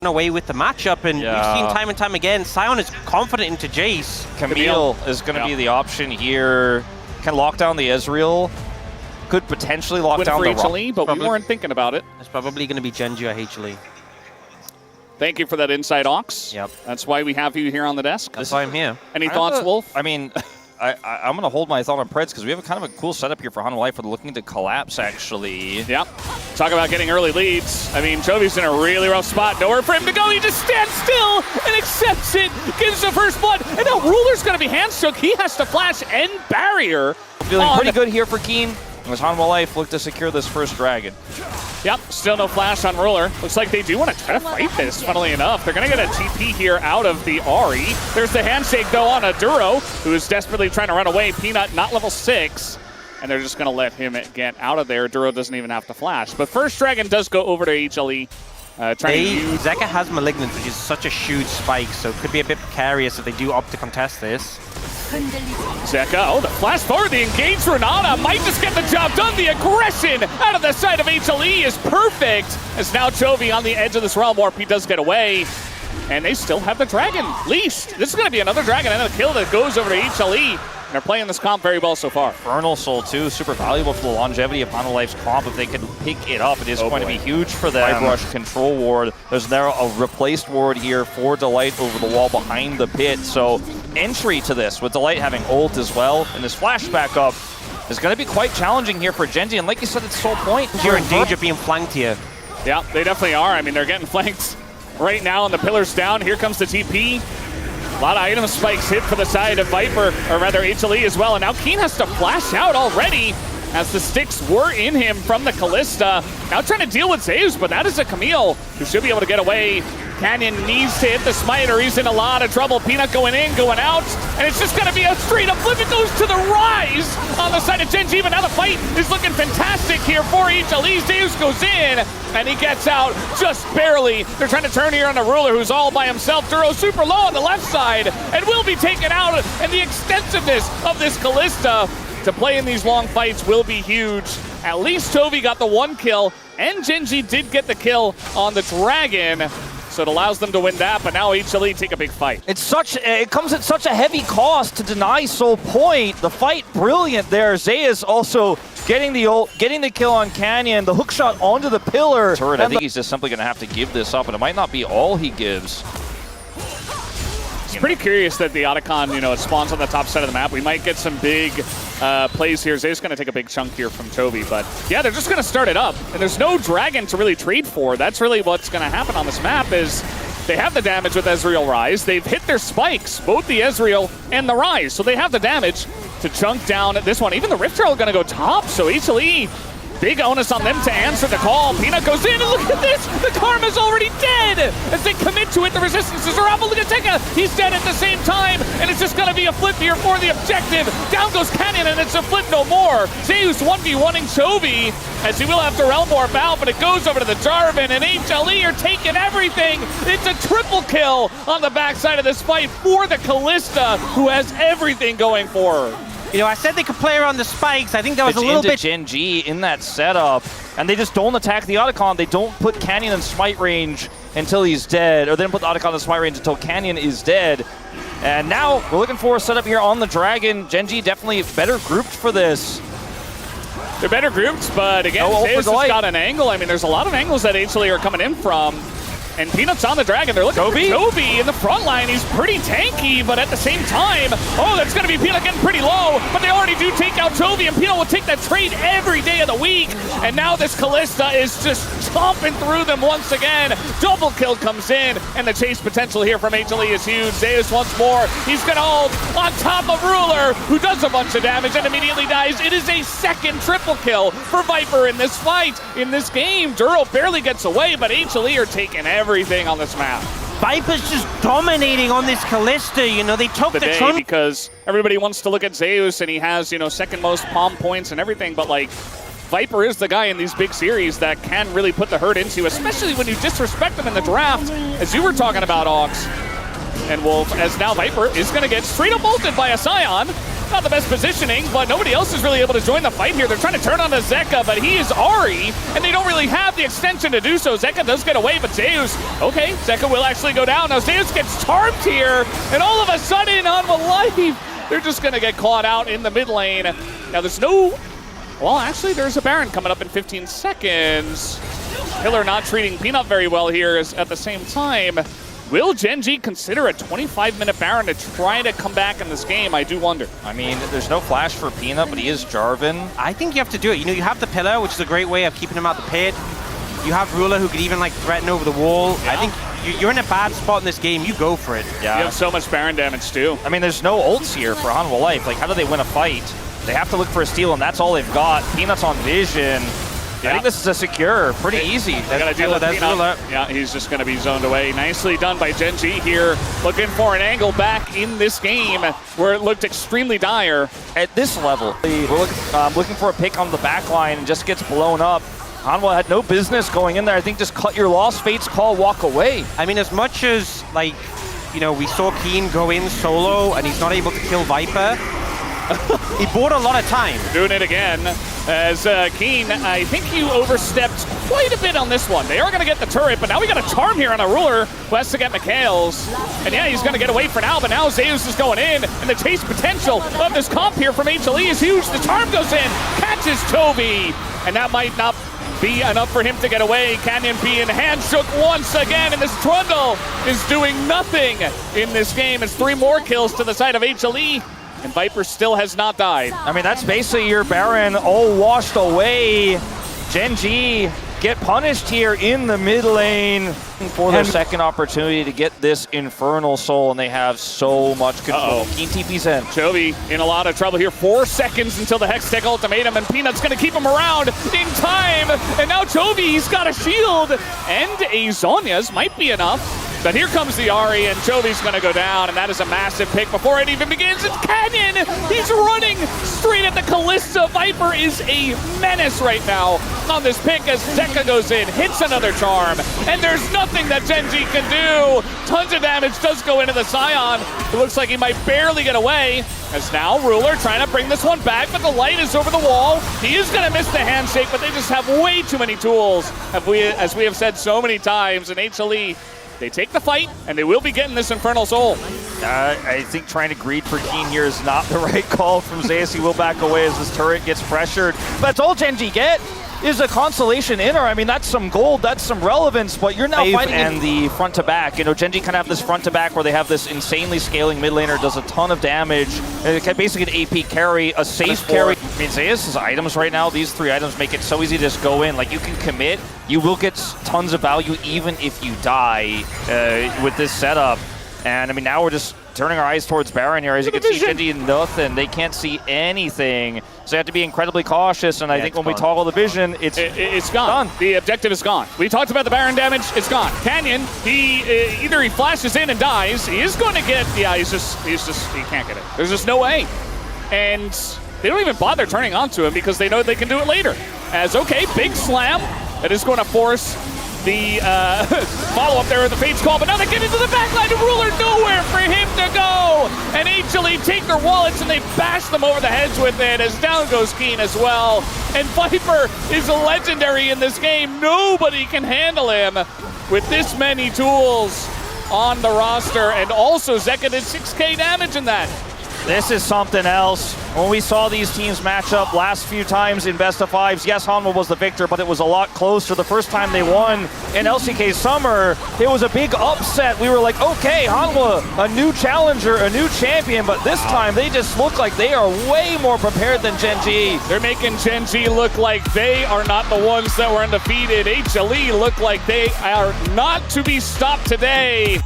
away with the matchup, and we've seen time and time again, Sion is confident into Jace. Camille is going to be the option here. Can lock down the Ezreal. Could potentially lock down the HLE, but we weren't thinking about it. It's probably going to be Gen.G or HLE. Thank you for that insight, Ox. Yep. That's why we have you here on the desk. That's why I'm here. Any thoughts, Wolf? I mean, I'm going to hold my thought on Preds because we have a kind of a cool setup here for Hanwha for looking to collapse, actually. Yep. Talk about getting early leads. I mean, Chovy's in a really rough spot. Nowhere for him to go. He just stands still and accepts it. Gives the first blood. And now Ruler's going to be handshook. He has to flash end barrier. Feeling pretty good here for Keen. As Hanwha Life look to secure this first dragon. Yep, still no flash on Ruler. Looks like they do want to try to fight this, funnily enough. They're going to get a TP here out of the Ahri. There's the handshake, though, on a Duro, who is desperately trying to run away. Peanut, not level 6. And they're just going to let him get out of there. Duro doesn't even have to flash. But first dragon does go over to HLE. Zeka has Malignant, which is such a huge spike, so it could be a bit precarious if they do opt to contest this. Zeka, the flash forward, the engaged Renata might just get the job done. The aggression out of the side of HLE is perfect. As now Chovy on the edge of this realm warp, he does get away. And they still have the dragon leashed. This is going to be another dragon and a kill that goes over to HLE. And they're playing this comp very well so far. Infernal Soul, too, super valuable for the longevity of Hanwha Life's comp. If they can pick it up, it is going to be huge for them. Rush control ward. There's now a replaced ward here for Delight over the wall behind the pit. So entry to this with Delight having ult as well. And this flashback up is going to be quite challenging here for Gen.G. And like you said, it's Soul Point. You're in danger of being flanked here. Yeah, they definitely are. I mean, they're getting flanked right now on the pillars down. Here comes the TP. A lot of item spikes hit for the side of Viper, or rather HLE as well. And now Keen has to flash out already as the sticks were in him from the Callista. Now trying to deal with Zeus, but that is a Camille who should be able to get away. Canyon needs to hit the smite or he's in a lot of trouble. Peanut going in, going out, and it's just going to be a straight up flip. It goes to the rise on the side of Gen.G, but now the fight is looking fantastic here for HLE. Zeus goes in, and he gets out just barely. They're trying to turn here on the Ruler, who's all by himself. Duro super low on the left side, and will be taken out, and the extensiveness of this Callista to play in these long fights will be huge. At least Chovy got the 1 kill, and Gen.G did get the kill on the Dragon. So it allows them to win that, but now HLE take a big fight. It comes at such a heavy cost to deny Soul Point. The fight, brilliant there. Zeus also getting the ult, getting the kill on Canyon, the hook shot onto the pillar. Turret, I think he's just simply going to have to give this up, and it might not be all he gives. It's pretty curious that the Otacon, it spawns on the top side of the map. We might get some big plays here. Zeus going to take a big chunk here from Chovy, but yeah, they're just going to start it up. And there's no dragon to really trade for. That's really what's going to happen on this map is they have the damage with Ezreal Rise. They've hit their spikes, both the Ezreal and the Rise. So they have the damage to chunk down this one. Even the Rift Herald going to go top, so HLE, big onus on them to answer the call. Peanut goes in, and look at this! The Karma's already dead! As they commit to it, the resistances are up. Look at Zeka! He's dead at the same time, and it's just gonna be a flip here for the objective. Down goes Canyon, and it's a flip no more. Zeus 1v1ing Chovy, as he will have to realm warp out, but it goes over to the Jarvan, and HLE are taking everything. It's a triple kill on the backside of this fight for the Callista, who has everything going for her. I said they could play around the spikes. I think that was a little bit... Gen.G in that setup, and they just don't attack the Otacon. They don't put Canyon in smite range until he's dead, or they don't put the Otacon in smite range until Canyon is dead. And now we're looking for a setup here on the Dragon. Gen.G definitely better grouped for this. They're better grouped, but again, Zeus has got an angle. I mean, there's a lot of angles that HLE are coming in from. And Peanut's on the Dragon. They're looking for Chovy in the front line. He's pretty tanky, but at the same time, that's going to be Peanut getting pretty low, but they already do take out Chovy, and Peanut will take that trade every day of the week. And now this Callista is just chomping through them once again. Double kill comes in, and the chase potential here from HLE is huge. Zeus once more. He's going to hold on top of Ruler, who does a bunch of damage and immediately dies. It is a second triple kill for Viper in this fight. In this game, Duro barely gets away, but HLE are taking everything on this map. Viper's just dominating on this Callista, they took the day because everybody wants to look at Zeus and he has, second most palm points and everything, but Viper is the guy in these big series that can really put the hurt into, especially when you disrespect them in the draft, as you were talking about, Ox and Wolf, as now Viper is going to get straight up ulted by a Sion. Not the best positioning, but nobody else is really able to join the fight here. They're trying to turn on to Zeka, but he is Ari, and they don't really have the extension to do so. Zeka does get away, but Zeus, okay, Zeka will actually go down. Now Zeus gets tarped here, and all of a sudden, Hanwha Life, they're just going to get caught out in the mid lane. Now there's no... Well, actually, there's a Baron coming up in 15 seconds. Pillar not treating Peanut very well here at the same time. Will Gen.G consider a 25-minute Baron to try to come back in this game? I do wonder. I mean, there's no flash for Peanut, but he is Jarvan. I think you have to do it. You know, you have the pillar, which is a great way of keeping him out the pit. You have Ruler, who could even like threaten over the wall. Yeah. I think you're in a bad spot in this game. You go for it. Yeah. You have so much Baron damage too. I mean, there's no ults here for Hanwha Life. Like, how do they win a fight? They have to look for a steal, and that's all they've got. Peanut's on vision. Yeah. I think this is a secure, pretty easy. They gotta deal with Peanut. Yeah, he's just gonna be zoned away. Nicely done by Gen.G here, looking for an angle back in this game where it looked extremely dire. At this level, we're looking for a pick on the back line and just gets blown up. Hanwha had no business going in there. I think just cut your loss, Fate's call, walk away. I mean, as much as, like, you know, we saw Keen go in solo and he's not able to kill Viper, he bought a lot of time. Doing it again as Keen, I think you overstepped quite a bit on this one. They are going to get the turret, but now we got a charm here on a Ruler who has to get Mikhail's. And yeah, he's going to get away for now, but now Zeus is going in, and the chase potential of this comp here from HLE is huge. The charm goes in, catches Toby, and that might not be enough for him to get away. Canyon being hand shook once again, and this Trundle is doing nothing in this game. It's 3 more kills to the side of HLE. And Viper still has not died. I mean, that's basically your Baron all washed away. Gen.G get punished here in the mid lane for their second opportunity to get this Infernal Soul, and they have so much control. Keen TP's in. Chovy in a lot of trouble here. 4 seconds until the Hextech ultimatum, and Peanut's going to keep him around in time. And now Chovy, he's got a shield, and a Zhonya's might be enough. But here comes the Ari, and Chovy's going to go down, and that is a massive pick before it even begins. It's Canyon! He's running straight at the Kalista. Viper is a menace right now on this pick as Zeka goes in, hits another charm, and there's nothing that Gen.G can do. Tons of damage does go into the Scion. It looks like he might barely get away, as now Ruler trying to bring this one back, but the light is over the wall. He is going to miss the handshake, but they just have way too many tools, as we have said so many times, and HLE, they take the fight, and they will be getting this Infernal Soul. I think trying to greed for Keen here is not the right call from Zeus. He will back away as this turret gets pressured. But that's all Gen.G get is a consolation inner. I mean, that's some gold, that's some relevance, but you're now fighting in the front to back. You know, Gen.G kind of have this front to back where they have this insanely scaling mid laner, does a ton of damage, and it can basically an AP carry, a safe carry. I mean, Zeus' items right now, these 3 items make it so easy to just go in. Like, you can commit, you will get tons of value even if you die with this setup. And I mean, now we're just turning our eyes towards Baron here. As you can see, Gen.G nothing. They can't see anything. So you have to be incredibly cautious. And I think when we toggle the vision, it's gone. The objective is gone. We talked about the Baron damage. It's gone. Canyon, either he flashes in and dies. He is going to get, yeah, he can't get it. There's just no way. And they don't even bother turning onto him because they know they can do it later. As, okay, big slam. That is going to force the follow-up there with the Fate's call, but now they get into the backline of Ruler, nowhere for him to go! And HLE take their wallets and they bash them over the heads with it, as down goes Keen as well. And Viper is legendary in this game. Nobody can handle him with this many tools on the roster, and also Zeka did 6k damage in that. This is something else. When we saw these teams match up last few times in best of 5s, yes, Hanwha was the victor, but it was a lot closer. The first time they won in LCK Summer, it was a big upset. We were like, okay, Hanwha, a new challenger, a new champion, but this time they just look like they are way more prepared than Gen.G. They're making Gen.G look like they are not the ones that were undefeated. HLE look like they are not to be stopped today.